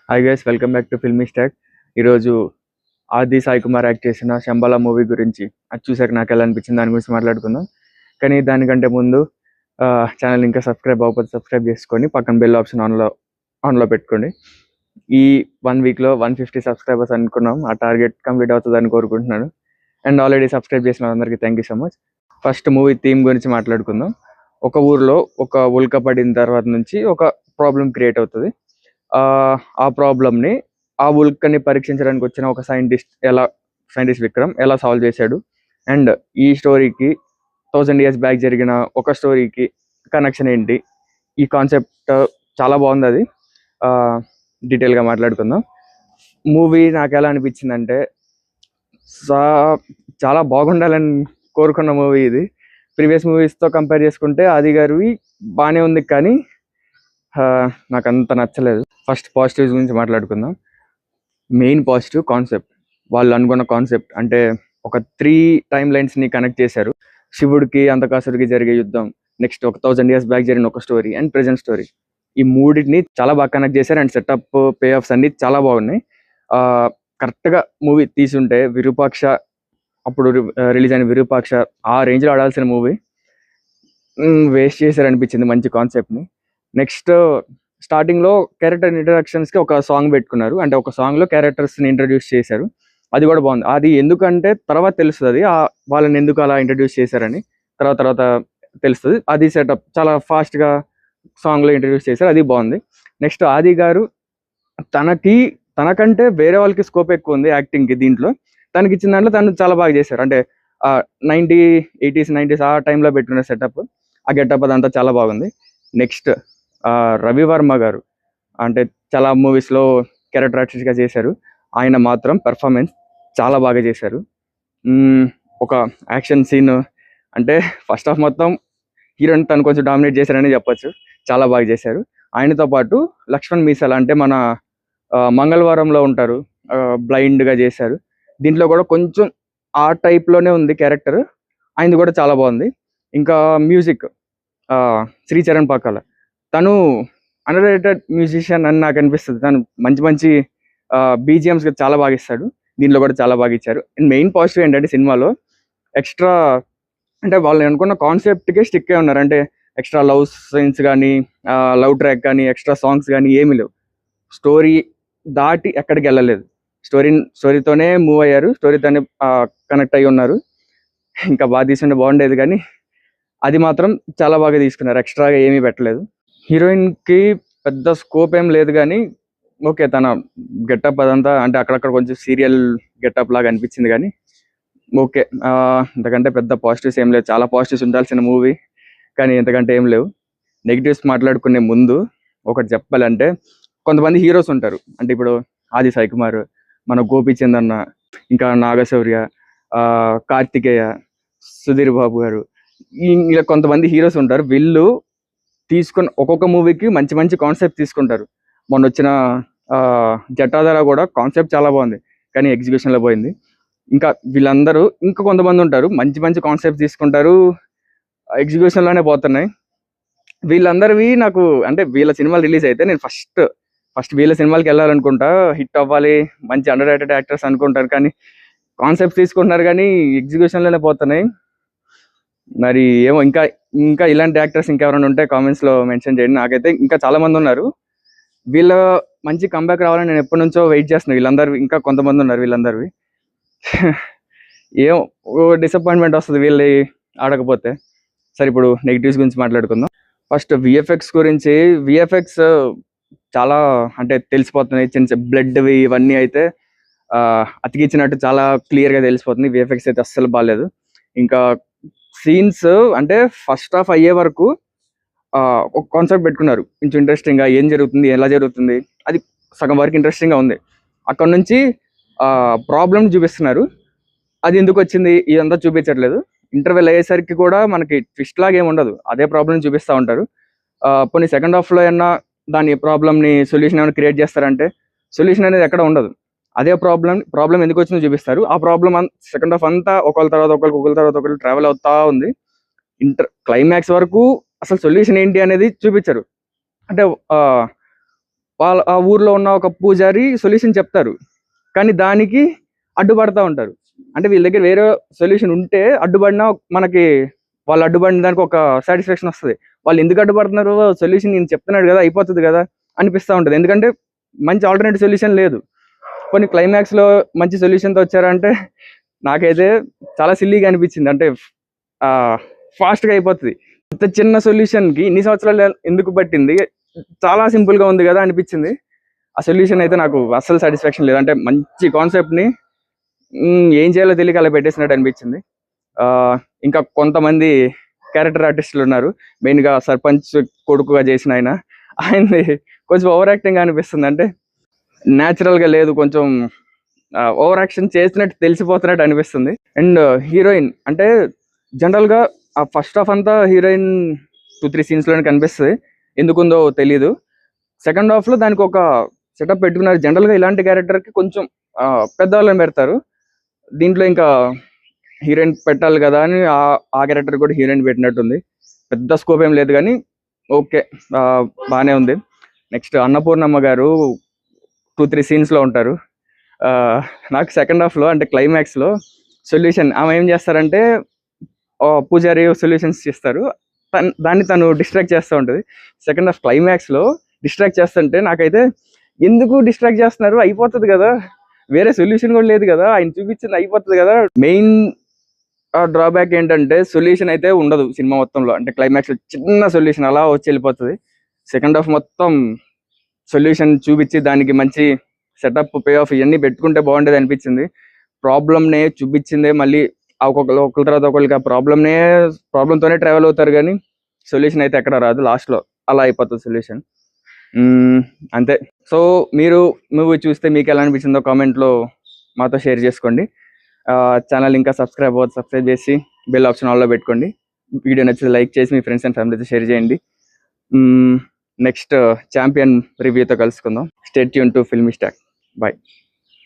Hi guys, welcome back to Filmy stock. ఈరోజు ఆది Sai Kumar act చేసిన శంబాల మూవీ గురించి అది చూసాక నాకు ఎలా అనిపించింది దాని గురించి మాట్లాడుకుందాం. కానీ దానికంటే ముందు ఛానల్ ఇంకా సబ్స్క్రైబ్ అవ్వకపోతే సబ్స్క్రైబ్ చేసుకొని పక్కన బెల్ ఆప్షన్ ఆన్లో పెట్టుకోండి. ఈ 1 వీక్లో 150 సబ్స్క్రైబర్స్ అనుకున్నాం. ఆ టార్గెట్ కంప్లీట్ అవుతుందని కోరుకుంటున్నాను. అండ్ ఆల్రెడీ సబ్స్క్రైబ్ చేసిన అందరికీ thank you so much. First movie theme గురించి మాట్లాడుకుందాం. ఒక ఊర్లో ఒక ఉల్క పడిన తర్వాత నుంచి ఒక ప్రాబ్లం క్రియేట్ అవుతుంది. ఆ ప్రాబ్లమ్ని ఆ ఉల్కని పరీక్షించడానికి వచ్చిన ఒక సైంటిస్ట్ విక్రమ్ ఎలా సాల్వ్ చేశాడు, అండ్ ఈ స్టోరీకి 1000 years బ్యాక్ జరిగిన ఒక స్టోరీకి కనెక్షన్ ఏంటి, ఈ కాన్సెప్ట్ చాలా బాగుంది. అది డీటెయిల్గా మాట్లాడుకుందాం. మూవీ నాకు ఎలా అనిపించిందంటే చాలా బాగుండాలని కోరుకున్న మూవీ ఇది. ప్రీవియస్ మూవీస్తో కంపేర్ చేసుకుంటే ఆది గారివి బాగానే ఉంది, కానీ నాకు అంత నచ్చలేదు. ఫస్ట్ పాజిటివ్స్ గురించి మాట్లాడుకుందాం. Main positive concept. వాళ్ళు అనుకున్న కాన్సెప్ట్ అంటే ఒక 3 టైమ్ లైన్స్ని కనెక్ట్ చేశారు. శివుడికి అంతకాసుడికి జరిగే యుద్ధం, నెక్స్ట్ ఒక 1000 years బ్యాక్ జరిగిన ఒక స్టోరీ, అండ్ ప్రెజెంట్ స్టోరీ. ఈ మూడింటిని చాలా బాగా కనెక్ట్ చేశారు. అండ్ సెటప్, పే ఆఫ్స్ అన్ని చాలా బాగున్నాయి. కరెక్ట్గా మూవీ తీసుంటే విరూపాక్ష, అప్పుడు రిలీజ్ అయిన విరూపాక్ష ఆ రేంజ్లో ఆడాల్సిన మూవీ వేస్ట్ చేశారు అనిపించింది మంచి కాన్సెప్ట్ని. నెక్స్ట్ స్టార్టింగ్లో క్యారెక్టర్ ఇంట్రడక్షన్స్కి ఒక సాంగ్ పెట్టుకున్నారు. అంటే ఒక సాంగ్లో క్యారెక్టర్స్ని ఇంట్రడ్యూస్ చేశారు. అది కూడా బాగుంది. అది ఎందుకంటే తర్వాత తెలుస్తుంది వాళ్ళని ఎందుకు అలా ఇంట్రడ్యూస్ చేశారని. తర్వాత తెలుస్తుంది. అది సెటప్ చాలా ఫాస్ట్గా సాంగ్లో ఇంట్రడ్యూస్ చేశారు. అది బాగుంది. నెక్స్ట్ ఆది గారు తనకంటే వేరే వాళ్ళకి స్కోప్ ఎక్కువ ఉంది యాక్టింగ్కి. దీంట్లో తనకి ఇచ్చిన దాంట్లో తను చాలా బాగా చేశారు. అంటే 80s 90s ఆ టైంలో పెట్టుకున్న సెటప్, ఆ గెటప్ అదంతా చాలా బాగుంది. నెక్స్ట్ రవివర్మ గారు అంటే చాలా మూవీస్లో క్యారెక్టర్ ఆర్టిస్ట్గా చేశారు. ఆయన మాత్రం పెర్ఫార్మెన్స్ చాలా బాగా చేశారు. ఒక యాక్షన్ సీన్ అంటే ఫస్ట్ హాఫ్ మొత్తం హీరోని తను కొంచెం డామినేట్ చేశారని చెప్పొచ్చు. చాలా బాగా చేశారు. ఆయనతో పాటు లక్ష్మణ్ మీసాల అంటే మన మంగళవారంలో ఉంటారు, బ్లైండ్గా చేశారు. దీంట్లో కూడా కొంచెం ఆ టైప్లోనే ఉంది క్యారెక్టర్. ఆయనది కూడా చాలా బాగుంది. ఇంకా మ్యూజిక్, శ్రీచరణ్ పాకాల తను అండర్ రేటెడ్ మ్యూజిషియన్ అని నాకు అనిపిస్తుంది. తను మంచి బీజిఎమ్స్ చాలా బాగా ఇస్తాడు. దీంట్లో కూడా చాలా బాగా ఇచ్చారు. అండ్ మెయిన్ పాజిటివ్ ఏంటంటే సినిమాలో ఎక్స్ట్రా అంటే వాళ్ళు అనుకున్న కాన్సెప్ట్కే స్టిక్ అయి ఉన్నారు. అంటే ఎక్స్ట్రా లవ్ సీన్స్ కానీ, లవ్ ట్రాక్ కానీ, ఎక్స్ట్రా సాంగ్స్ కానీ ఏమీ లేవు. స్టోరీ దాటి ఎక్కడికి వెళ్ళలేదు. స్టోరీతోనే మూవ్ అయ్యారు. స్టోరీతోనే కనెక్ట్ అయ్యి ఉన్నారు. ఇంకా బాగా తీసుకుంటే బాగుండేది, కానీ అది మాత్రం చాలా బాగా తీసుకున్నారు. ఎక్స్ట్రాగా ఏమీ పెట్టలేదు. హీరోయిన్కి పెద్ద స్కోప్ ఏం లేదు, కానీ ఓకే తన గెటప్ అదంతా అంటే అక్కడక్కడ కొంచెం సీరియల్ గెటప్ లాగా అనిపించింది, కానీ ఓకే. ఇంతకంటే పెద్ద పాజిటివ్స్ ఏం లేవు. చాలా పాజిటివ్స్ ఉండాల్సిన మూవీ, కానీ ఇంతకంటే ఏం లేవు. నెగిటివ్స్ మాట్లాడుకునే ముందు ఒకటి చెప్పాలంటే, కొంతమంది హీరోస్ ఉంటారు. అంటే ఇప్పుడు ఆది సాయి కుమార్, మన గోపీచంద్ అన్న, ఇంకా నాగశౌర్య, కార్తికేయ, సుధీర్ బాబు గారు, ఇలా కొంతమంది హీరోస్ ఉంటారు. వీళ్ళు తీసుకున్న ఒక్కొక్క మూవీకి మంచి కాన్సెప్ట్ తీసుకుంటారు. మొన్న వచ్చిన జటాధార కూడా కాన్సెప్ట్ చాలా బాగుంది, కానీ ఎగ్జిక్యూషన్లో పోయింది. ఇంకా వీళ్ళందరూ ఇంకా కొంతమంది ఉంటారు, మంచి కాన్సెప్ట్ తీసుకుంటారు, ఎగ్జిక్యూషన్లోనే పోతున్నాయి. వీళ్ళందరివి నాకు అంటే వీళ్ళ సినిమాలు రిలీజ్ అయితే నేను ఫస్ట్ వీళ్ళ సినిమాలకి వెళ్ళాలనుకుంటా, హిట్ అవ్వాలి, మంచి అండర్ రేటెడ్ యాక్టర్స్ అనుకుంటారు, కానీ కాన్సెప్ట్ తీసుకుంటున్నారు కానీ ఎగ్జిక్యూషన్లోనే పోతున్నాయి. మరి ఏమో ఇంకా ఇలాంటి యాక్టర్స్ ఇంకెవరైనా ఉంటే కామెంట్స్లో మెన్షన్ చేయండి. నాకైతే ఇంకా చాలా మంది ఉన్నారు. వీళ్ళ మంచి కంబ్యాక్ రావాలని నేను ఎప్పటి నుంచో వెయిట్ చేస్తున్నాను. వీళ్ళందరివి ఇంకా కొంతమంది ఉన్నారు. వీళ్ళందరివి ఏమో డిసప్పాయింట్మెంట్ వస్తుంది వీళ్ళు ఆడకపోతే. సరే, ఇప్పుడు నెగిటివ్స్ గురించి మాట్లాడుకుందాం. ఫస్ట్ విఎఫ్ఎక్స్ గురించి. విఎఫ్ఎక్స్ చాలా అంటే తెలిసిపోతున్నాయి. చిన్న బ్లడ్వి ఇవన్నీ అయితే అతికిచ్చినట్టు చాలా క్లియర్గా తెలిసిపోతుంది. విఎఫ్ఎక్స్ అయితే అస్సలు బాగాలేదు. ఇంకా సీన్స్ అంటే ఫస్ట్ హాఫ్ అయ్యే వరకు ఒక కాన్సెప్ట్ పెట్టుకున్నారు కొంచెం ఇంట్రెస్టింగ్గా, ఏం జరుగుతుంది, ఎలా జరుగుతుంది, అది సగం వరకు ఇంట్రెస్టింగ్గా ఉంది. అక్కడ నుంచి ప్రాబ్లమ్ చూపిస్తున్నారు. అది ఎందుకు వచ్చింది ఇదంతా చూపించట్లేదు. ఇంటర్వెల్ అయ్యేసరికి కూడా మనకి ట్విస్ట్ లాగా ఏమి ఉండదు, అదే ప్రాబ్లమ్ చూపిస్తూ ఉంటారు. కొన్ని సెకండ్ హాఫ్లో ఏమన్నా దాని ప్రాబ్లమ్ని సొల్యూషన్ ఏమైనా క్రియేట్ చేస్తారంటే సొల్యూషన్ అనేది ఎక్కడ ఉండదు. అదే ప్రాబ్లం ఎందుకు వచ్చిందో చూపిస్తారు. ఆ ప్రాబ్లం సెకండ్ హాఫ్ అంతా ఒకళ్ళ తర్వాత ఒకళ్ళు ట్రావెల్ అవుతా ఉంది. క్లైమాక్స్ వరకు అసలు సొల్యూషన్ ఏంటి అనేది చూపించరు. అంటే వాళ్ళ ఆ ఊర్లో ఉన్న ఒక పూజారి సొల్యూషన్ చెప్తారు, కానీ దానికి అడ్డుపడతా ఉంటారు. అంటే వీళ్ళ దగ్గర వేరే సొల్యూషన్ ఉంటే అడ్డుపడినా మనకి, వాళ్ళు అడ్డుపడిన దానికి ఒక సాటిస్ఫాక్షన్ వస్తుంది. వాళ్ళు ఎందుకు అడ్డుపడుతున్నారు, సొల్యూషన్ నేను చెప్తున్నాడు కదా అయిపోతుంది కదా అనిపిస్తూ ఉంటుంది. ఎందుకంటే మంచి ఆల్టర్నేటివ్ సొల్యూషన్ లేదు. కొన్ని క్లైమాక్స్లో మంచి సొల్యూషన్తో వచ్చారంటే నాకైతే చాలా సిల్లీగా అనిపించింది. అంటే ఫాస్ట్గా అయిపోతుంది. ఇంత చిన్న సొల్యూషన్కి ఇన్ని సంవత్సరాలు ఎందుకు పట్టింది, చాలా సింపుల్గా ఉంది కదా అనిపించింది. ఆ సొల్యూషన్ అయితే నాకు అస్సలు సాటిస్ఫాక్షన్ లేదు. అంటే మంచి కాన్సెప్ట్ని ఏం చేయాలో తెలియక అలా పెట్టేసినట్టు అనిపించింది. ఇంకా కొంతమంది క్యారెక్టర్ ఆర్టిస్టులు ఉన్నారు, మెయిన్గా సర్పంచ్ కొడుకుగా చేసిన ఆయనది కొంచెం ఓవర్ యాక్టింగ్ అనిపిస్తుంది. అంటే న్యాచురల్గా లేదు, కొంచెం ఓవర్ యాక్షన్ చేసినట్టు తెలిసిపోతున్నట్టు అనిపిస్తుంది. అండ్ హీరోయిన్ అంటే జనరల్గా ఆ ఫస్ట్ హాఫ్ అంతా హీరోయిన్ 2-3 సీన్స్లోనే కనిపిస్తుంది, ఎందుకుందో తెలీదు. సెకండ్ హాఫ్లో దానికి ఒక సెటప్ పెట్టుకున్నారు. జనరల్గా ఇలాంటి క్యారెక్టర్కి కొంచెం పెద్దవాళ్ళని పెడతారు, దీంట్లో ఇంకా హీరోయిన్ పెట్టాలి కదా అని ఆ క్యారెక్టర్ కూడా హీరోయిన్ పెట్టినట్టుంది. పెద్ద స్కోప్ ఏం లేదు కానీ ఓకే, బాగానే ఉంది. నెక్స్ట్ అన్నపూర్ణమ్మ గారు 2-3 సీన్స్లో ఉంటారు. నాకు సెకండ్ హాఫ్లో అంటే క్లైమాక్స్లో సొల్యూషన్ ఆమె ఏం చేస్తారంటే పూజారి సొల్యూషన్స్ చేస్తారు, దాన్ని తను డిస్ట్రాక్ట్ చేస్తూ ఉంటుంది. సెకండ్ హాఫ్ క్లైమాక్స్లో డిస్ట్రాక్ట్ చేస్తుంటే నాకైతే ఎందుకు డిస్ట్రాక్ట్ చేస్తున్నారు, అయిపోతుంది కదా, వేరే సొల్యూషన్ కూడా లేదు కదా, ఆయన చూపించింది అయిపోతుంది కదా. మెయిన్ డ్రాబ్యాక్ ఏంటంటే సొల్యూషన్ అయితే ఉండదు సినిమా మొత్తంలో. అంటే క్లైమాక్స్లో చిన్న సొల్యూషన్ అలా వచ్చి వెళ్ళిపోతుంది. సెకండ్ హాఫ్ మొత్తం సొల్యూషన్ చూపించి దానికి మంచి సెటప్, పే ఆఫ్ ఇవన్నీ పెట్టుకుంటే బాగుండేది అనిపించింది. ప్రాబ్లమ్నే చూపించిందే మళ్ళీ ఒకరి తర్వాత ఒకరికి ఆ ప్రాబ్లంతోనే ట్రావెల్ అవుతారు, కానీ సొల్యూషన్ అయితే ఎక్కడ రాదు. లాస్ట్లో అలా అయిపోతుంది సొల్యూషన్. అంతే. సో మీరు మూవీ చూస్తే మీకు ఎలా అనిపించిందో కామెంట్లో మాతో షేర్ చేసుకోండి. ఛానల్ ఇంకా సబ్స్క్రైబ్ చేసి బెల్ ఆప్షన్ ఆల్లో పెట్టుకోండి. వీడియో నచ్చితే లైక్ చేసి మీ ఫ్రెండ్స్ అండ్ ఫ్యామిలీతో షేర్ చేయండి. నెక్స్ట్ ఛాంపియన్ రివ్యూతో కలుసుకుందాం. Stay tune to Filmy Stack. Bye.